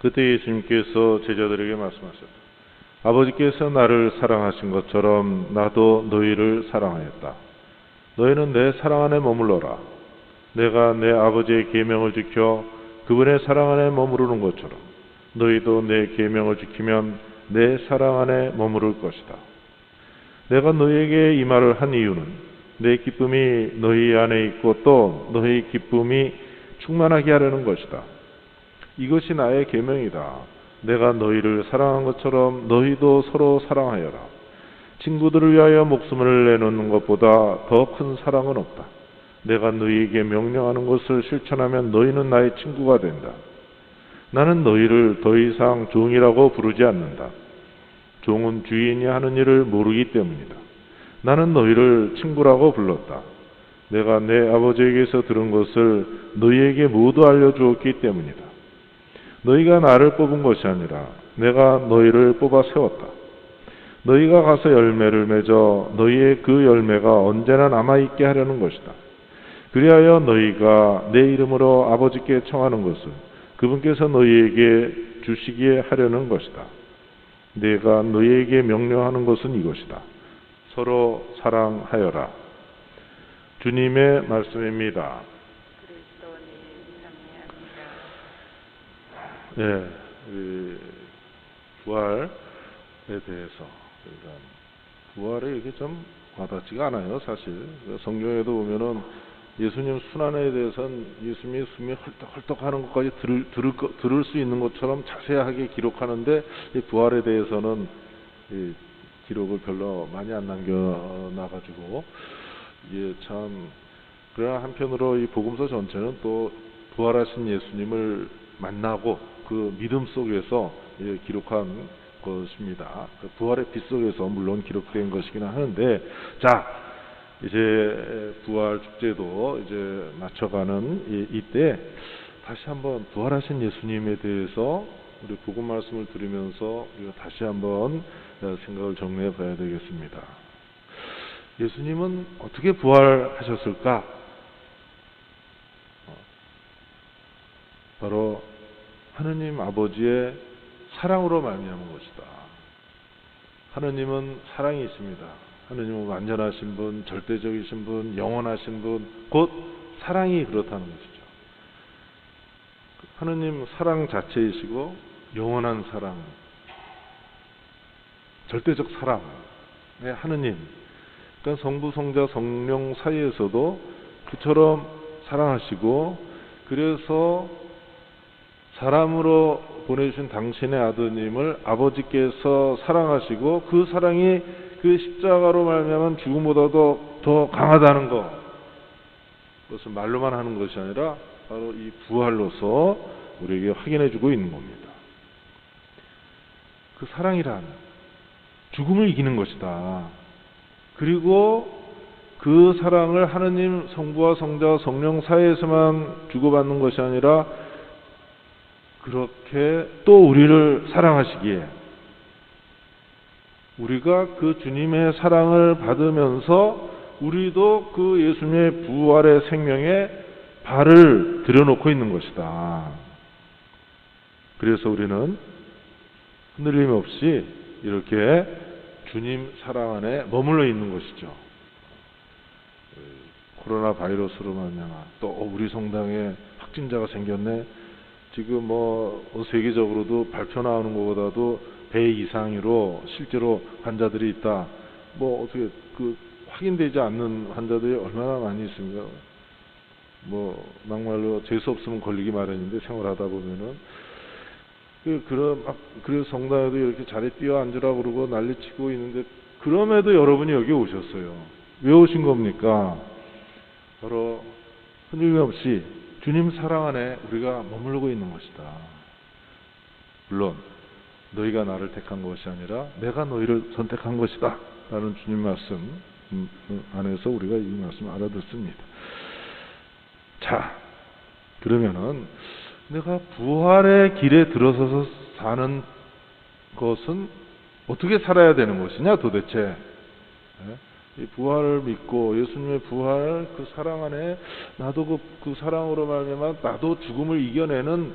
그때 예수님께서 제자들에게 말씀하셨다. 아버지께서 나를 사랑하신 것처럼 나도 너희를 사랑하였다. 너희는 내 사랑 안에 머물러라. 내가 내 아버지의 계명을 지켜 그분의 사랑 안에 머무르는 것처럼 너희도 내 계명을 지키면 내 사랑 안에 머무를 것이다. 내가 너희에게 이 말을 한 이유는 내 기쁨이 너희 안에 있고 또 너희 기쁨이 충만하게 하려는 것이다. 이것이 나의 계명이다. 내가 너희를 사랑한 것처럼 너희도 서로 사랑하여라. 친구들을 위하여 목숨을 내놓는 것보다 더 큰 사랑은 없다. 내가 너희에게 명령하는 것을 실천하면 너희는 나의 친구가 된다. 나는 너희를 더 이상 종이라고 부르지 않는다. 종은 주인이 하는 일을 모르기 때문이다. 나는 너희를 친구라고 불렀다. 내가 내 아버지에게서 들은 것을 너희에게 모두 알려주었기 때문이다. 너희가 나를 뽑은 것이 아니라 내가 너희를 뽑아 세웠다. 너희가 가서 열매를 맺어 너희의 그 열매가 언제나 남아있게 하려는 것이다. 그리하여 너희가 내 이름으로 아버지께 청하는 것을 그분께서 너희에게 주시기에 하려는 것이다. 내가 너희에게 명령하는 것은 이것이다. 서로 사랑하여라. 주님의 말씀입니다. 예, 부활에 대해서 부활에 이게 좀 와닿지가 않아요, 사실. 성경에도 보면은 예수님 순환에 대해서는 예수님의 숨이 헐떡헐떡하는 것까지 들을 수 있는 것처럼 자세하게 기록하는데 이 부활에 대해서는 이 기록을 별로 많이 안 남겨놔가지고 이게 참. 그러나 한편으로 이 복음서 전체는 또 부활하신 예수님을 만나고 그 믿음 속에서 기록한 것입니다. 그 부활의 빛 속에서 물론 기록된 것이긴 하는데, 자, 이제 부활 축제도 이제 맞춰가는 이때 다시 한번 부활하신 예수님에 대해서 우리 복음 말씀을 들으면서 우리가 다시 한번 생각을 정리해 봐야 되겠습니다. 예수님은 어떻게 부활하셨을까? 바로 하느님 아버지의 사랑으로 말미암은 것이다. 하느님은 사랑이 있습니다. 하느님은 완전하신 분, 절대적이신 분, 영원하신 분, 곧 사랑이 그렇다는 것이죠. 하느님 사랑 자체이시고 영원한 사랑, 절대적 사랑의 하느님, 그러니까 성부, 성자, 성령 사이에서도 그처럼 사랑하시고, 그래서 사람으로 보내주신 당신의 아드님을 아버지께서 사랑하시고 그 사랑이 그 십자가로 말미암은 죽음보다도 더 강하다는 것, 그것을 말로만 하는 것이 아니라 바로 이 부활로서 우리에게 확인해주고 있는 겁니다. 그 사랑이란 죽음을 이기는 것이다. 그리고 그 사랑을 하느님 성부와 성자와 성령 사이에서만 주고받는 것이 아니라 그렇게 또 우리를 사랑하시기에 우리가 그 주님의 사랑을 받으면서 우리도 그 예수님의 부활의 생명에 발을 들여놓고 있는 것이다. 그래서 우리는 흔들림 없이 이렇게 주님 사랑 안에 머물러 있는 것이죠. 코로나 바이러스로 말미암아 또 우리 성당에 확진자가 생겼네. 지금 세계적으로도 발표 나오는 것보다도 배 이상으로 실제로 환자들이 있다. 어떻게 확인되지 않는 환자들이 얼마나 많이 있습니까? 막말로 재수 없으면 걸리기 마련인데 생활하다 보면은 그래서 성당에도 이렇게 자리에 뛰어 앉으라고 그러고 난리치고 있는데, 그럼에도 여러분이 여기 오셨어요. 왜 오신 겁니까? 바로 흔들림 없이 주님 사랑 안에 우리가 머물고 있는 것이다. 물론 너희가 나를 택한 것이 아니라 내가 너희를 선택한 것이다 라는 주님 말씀 안에서 우리가 이 말씀을 알아듣습니다. 자, 그러면은 내가 부활의 길에 들어서서 사는 것은 어떻게 살아야 되는 것이냐 도대체. 이 부활을 믿고 예수님의 부활 그 사랑 안에 나도 그 사랑으로 말미암아 나도 죽음을 이겨내는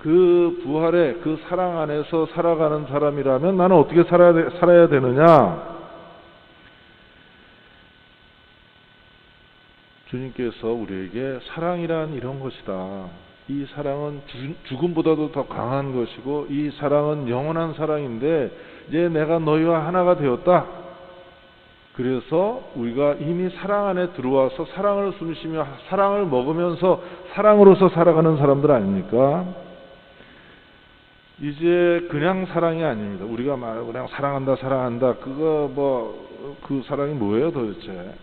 그 부활의 그 사랑 안에서 살아가는 사람이라면 나는 어떻게 살아야 되느냐? 주님께서 우리에게 사랑이란 이런 것이다. 이 사랑은 죽음보다도 더 강한 것이고 이 사랑은 영원한 사랑인데 이제 내가 너희와 하나가 되었다. 그래서 우리가 이미 사랑 안에 들어와서 사랑을 숨쉬며 사랑을 먹으면서 사랑으로서 살아가는 사람들 아닙니까? 이제 그냥 사랑이 아닙니다. 우리가 말 그냥 사랑한다 그 사랑이 뭐예요 도대체?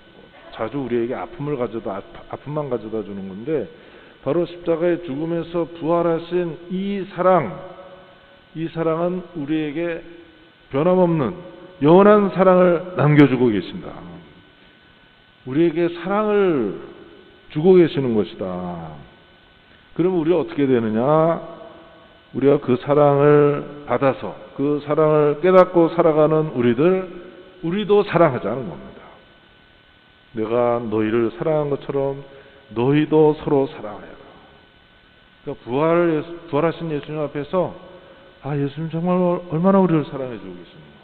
자주 우리에게 아픔만 가져다 주는 건데 바로 십자가의 죽음에서 부활하신 이 사랑은 우리에게 변함없는 영원한 사랑을 남겨주고 계신다. 우리에게 사랑을 주고 계시는 것이다. 그러면 우리가 어떻게 되느냐? 우리가 그 사랑을 받아서 그 사랑을 깨닫고 살아가는 우리도 사랑하자는 겁니다. 내가 너희를 사랑한 것처럼 너희도 서로 사랑하여라. 그러니까 부활하신 예수님 앞에서 예수님 정말 얼마나 우리를 사랑해 주고 계십니까?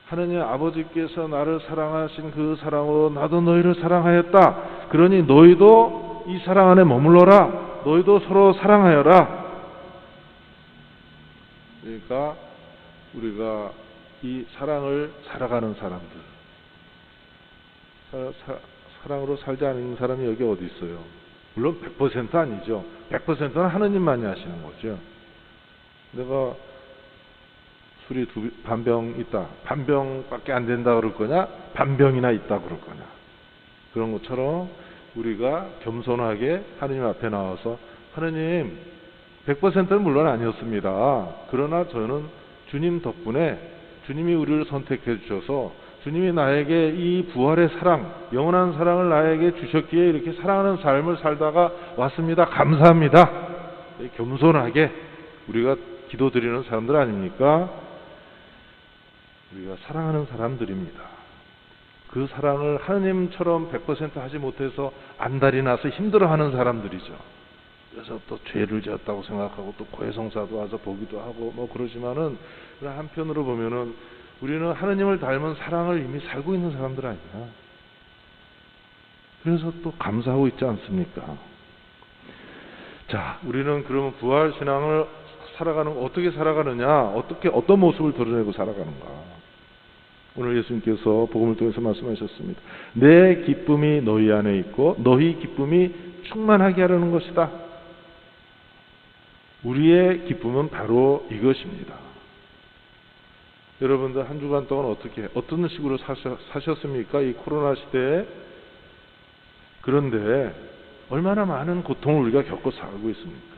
하느님 아버지께서 나를 사랑하신 그 사랑으로 나도 너희를 사랑하였다. 그러니 너희도 이 사랑 안에 머물러라. 너희도 서로 사랑하여라. 그러니까 우리가 이 사랑을 살아가는 사람들, 사랑으로 살지 않는 사람이 여기 어디 있어요? 물론 100% 아니죠. 100%는 하느님만이 하시는 거죠. 내가 술이 반병 있다. 반병밖에 안 된다 그럴 거냐? 반병이나 있다 그럴 거냐? 그런 것처럼 우리가 겸손하게 하느님 앞에 나와서 하느님 100%는 물론 아니었습니다. 그러나 저는 주님 덕분에 주님이 우리를 선택해 주셔서 주님이 나에게 이 부활의 사랑, 영원한 사랑을 나에게 주셨기에 이렇게 사랑하는 삶을 살다가 왔습니다. 감사합니다. 겸손하게 우리가 기도드리는 사람들 아닙니까? 우리가 사랑하는 사람들입니다. 그 사랑을 하느님처럼 100% 하지 못해서 안달이 나서 힘들어하는 사람들이죠. 그래서 또 죄를 지었다고 생각하고 또 고해성사도 와서 보기도 하고 그러지만은 한편으로 보면은 우리는 하느님을 닮은 사랑을 이미 살고 있는 사람들 아니야. 그래서 또 감사하고 있지 않습니까? 자, 우리는 그러면 부활 신앙을 어떻게 살아가느냐? 어떤 모습을 드러내고 살아가는가? 오늘 예수님께서 복음을 통해서 말씀하셨습니다. 내 기쁨이 너희 안에 있고 너희 기쁨이 충만하게 하려는 것이다. 우리의 기쁨은 바로 이것입니다. 여러분들 한 주간 동안 어떤 식으로 사셨습니까? 이 코로나 시대에. 그런데 얼마나 많은 고통을 우리가 겪고 살고 있습니까?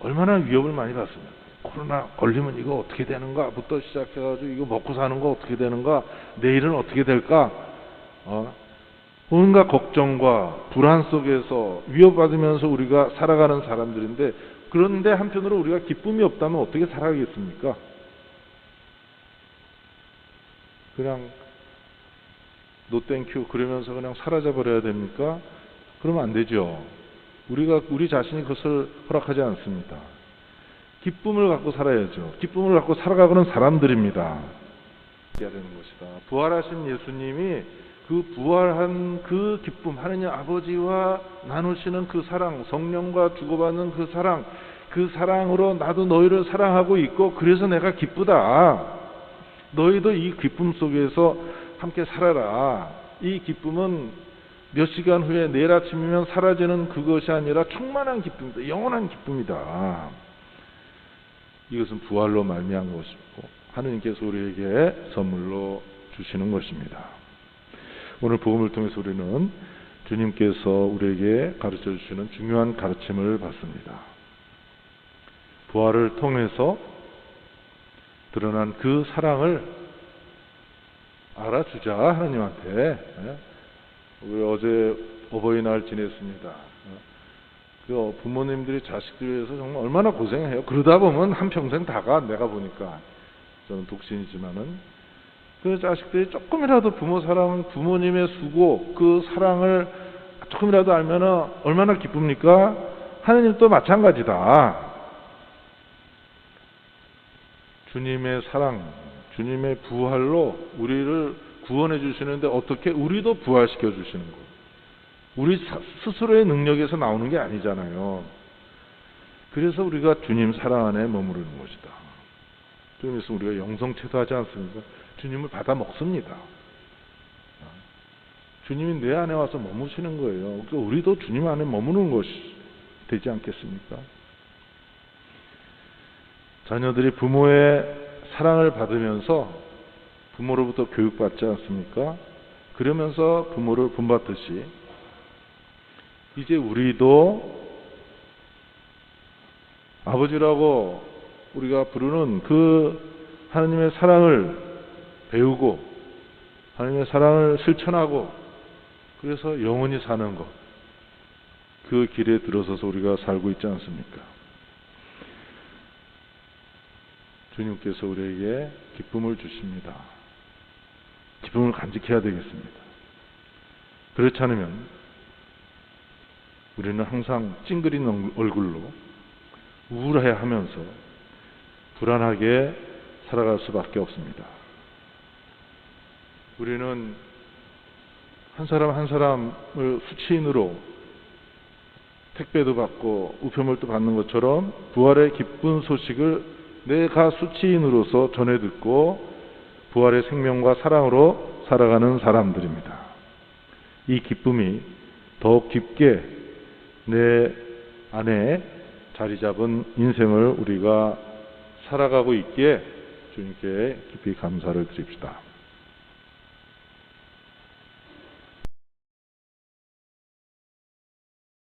얼마나 위협을 많이 받습니까? 코로나 걸리면 이거 어떻게 되는가? 부터 시작해가지고 이거 먹고 사는 거 어떻게 되는가? 내일은 어떻게 될까? 온갖 걱정과 불안 속에서 위협받으면서 우리가 살아가는 사람들인데, 그런데 한편으로 우리가 기쁨이 없다면 어떻게 살아가겠습니까? 그냥 노 땡큐 그러면서 그냥 사라져 버려야 됩니까? 그러면 안 되죠. 우리 자신이 그것을 허락하지 않습니다. 기쁨을 갖고 살아야죠. 기쁨을 갖고 살아가고는 사람들입니다. 해야 되는 것이다. 부활하신 예수님이 그 부활한 그 기쁨, 하느님 아버지와 나누시는 그 사랑, 성령과 주고받는 그 사랑으로 나도 너희를 사랑하고 있고 그래서 내가 기쁘다. 너희도 이 기쁨 속에서 함께 살아라. 이 기쁨은 몇 시간 후에 내일 아침이면 사라지는 그것이 아니라 충만한 기쁨이다. 영원한 기쁨이다. 이것은 부활로 말미암은 것이고 하느님께서 우리에게 선물로 주시는 것입니다. 오늘 복음을 통해서 우리는 주님께서 우리에게 가르쳐 주시는 중요한 가르침을 받습니다. 부활을 통해서 드러난 그 사랑을 알아주자, 하나님한테. 우리 어제 어버이날 지냈습니다. 그 부모님들이 자식들 위해서 정말 얼마나 고생해요. 그러다 보면 한평생 다가, 내가 보니까. 저는 독신이지만은. 그 자식들이 조금이라도 부모 사랑, 부모님의 수고, 그 사랑을 조금이라도 알면은 얼마나 기쁩니까? 하느님도 마찬가지다. 주님의 사랑, 주님의 부활로 우리를 구원해 주시는데 어떻게 우리도 부활시켜 주시는 거. 우리 스스로의 능력에서 나오는 게 아니잖아요. 그래서 우리가 주님 사랑 안에 머무르는 것이다. 좀 있으면 우리가 영성체도 하지 않습니까? 주님을 받아 먹습니다. 주님이 내 안에 와서 머무시는 거예요. 그러니까 우리도 주님 안에 머무는 것이 되지 않겠습니까? 자녀들이 부모의 사랑을 받으면서 부모로부터 교육받지 않습니까? 그러면서 부모를 본받듯이 이제 우리도 아버지라고 우리가 부르는 그 하나님의 사랑을 배우고 하나님의 사랑을 실천하고 그래서 영원히 사는 것, 그 길에 들어서서 우리가 살고 있지 않습니까? 주님께서 우리에게 기쁨을 주십니다. 기쁨을 간직해야 되겠습니다. 그렇지 않으면 우리는 항상 찡그린 얼굴로 우울해하면서 불안하게 살아갈 수밖에 없습니다. 우리는 한 사람 한 사람을 수치인으로 택배도 받고 우편물도 받는 것처럼 부활의 기쁜 소식을 내가 수치인으로서 전해 듣고 부활의 생명과 사랑으로 살아가는 사람들입니다. 이 기쁨이 더욱 깊게 내 안에 자리 잡은 인생을 우리가 살아가고 있기에 주님께 깊이 감사를 드립시다.